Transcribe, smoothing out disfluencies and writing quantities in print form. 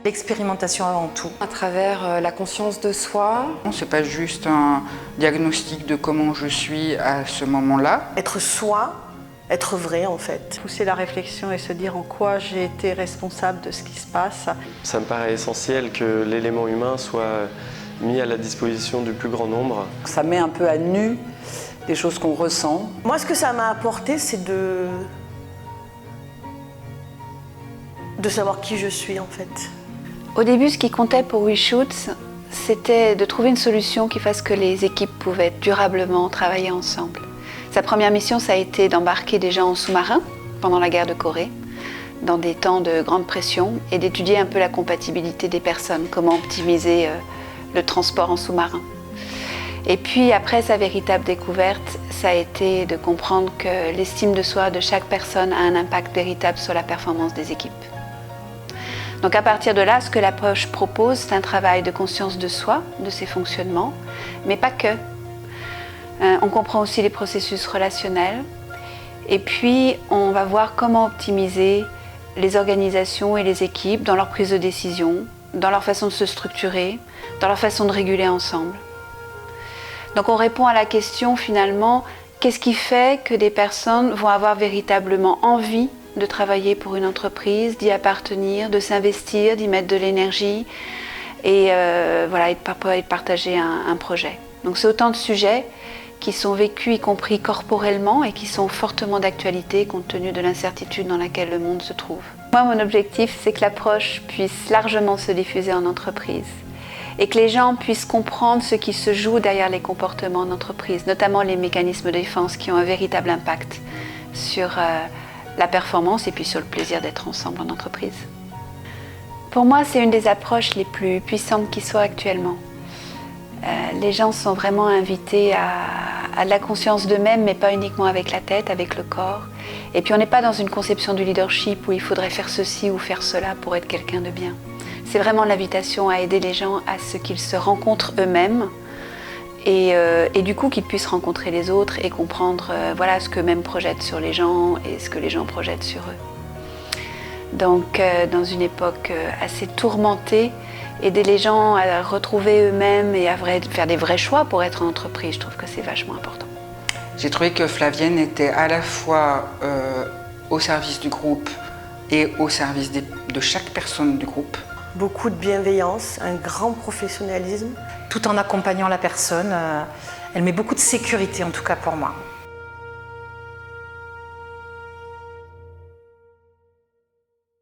L'expérimentation avant tout. À travers la conscience de soi. C'est pas juste un diagnostic de comment je suis à ce moment-là. Être soi, être vrai en fait. Pousser la réflexion et se dire en quoi j'ai été responsable de ce qui se passe. Ça me paraît essentiel que l'élément humain soit mis à la disposition du plus grand nombre. Ça met un peu à nu des choses qu'on ressent. Moi, ce que ça m'a apporté, c'est de savoir qui je suis en fait. Au début, ce qui comptait pour WeShoot, c'était de trouver une solution qui fasse que les équipes pouvaient durablement travailler ensemble. Sa première mission, ça a été d'embarquer des gens en sous-marin pendant la guerre de Corée, dans des temps de grande pression, et d'étudier un peu la compatibilité des personnes, comment optimiser le transport en sous-marin. Et puis après, sa véritable découverte, ça a été de comprendre que l'estime de soi de chaque personne a un impact véritable sur la performance des équipes. Donc à partir de là, ce que l'approche propose, c'est un travail de conscience de soi, de ses fonctionnements, mais pas que. On comprend aussi les processus relationnels, et puis on va voir comment optimiser les organisations et les équipes dans leur prise de décision, dans leur façon de se structurer, dans leur façon de réguler ensemble. Donc on répond à la question finalement, qu'est-ce qui fait que des personnes vont avoir véritablement envie de travailler pour une entreprise, d'y appartenir, de s'investir, d'y mettre de l'énergie et de partager un projet. Donc c'est autant de sujets qui sont vécus, y compris corporellement, et qui sont fortement d'actualité compte tenu de l'incertitude dans laquelle le monde se trouve. Moi, mon objectif, c'est que l'approche puisse largement se diffuser en entreprise et que les gens puissent comprendre ce qui se joue derrière les comportements en entreprise, notamment les mécanismes de défense qui ont un véritable impact sur la performance et puis sur le plaisir d'être ensemble en entreprise. Pour moi, c'est une des approches les plus puissantes qui soit actuellement. Les gens sont vraiment invités à de la conscience d'eux-mêmes, mais pas uniquement avec la tête, avec le corps. Et puis on n'est pas dans une conception du leadership où il faudrait faire ceci ou faire cela pour être quelqu'un de bien. C'est vraiment l'invitation à aider les gens à ce qu'ils se rencontrent eux-mêmes et du coup qu'ils puissent rencontrer les autres et comprendre ce qu'eux-mêmes projettent sur les gens et ce que les gens projettent sur eux. Donc dans une époque assez tourmentée, aider les gens à retrouver eux-mêmes et à faire des vrais choix pour être en entreprise, je trouve que c'est vachement important. J'ai trouvé que Flavienne était à la fois au service du groupe et au service de chaque personne du groupe. Beaucoup de bienveillance, un grand professionnalisme. Tout en accompagnant la personne, elle met beaucoup de sécurité en tout cas pour moi.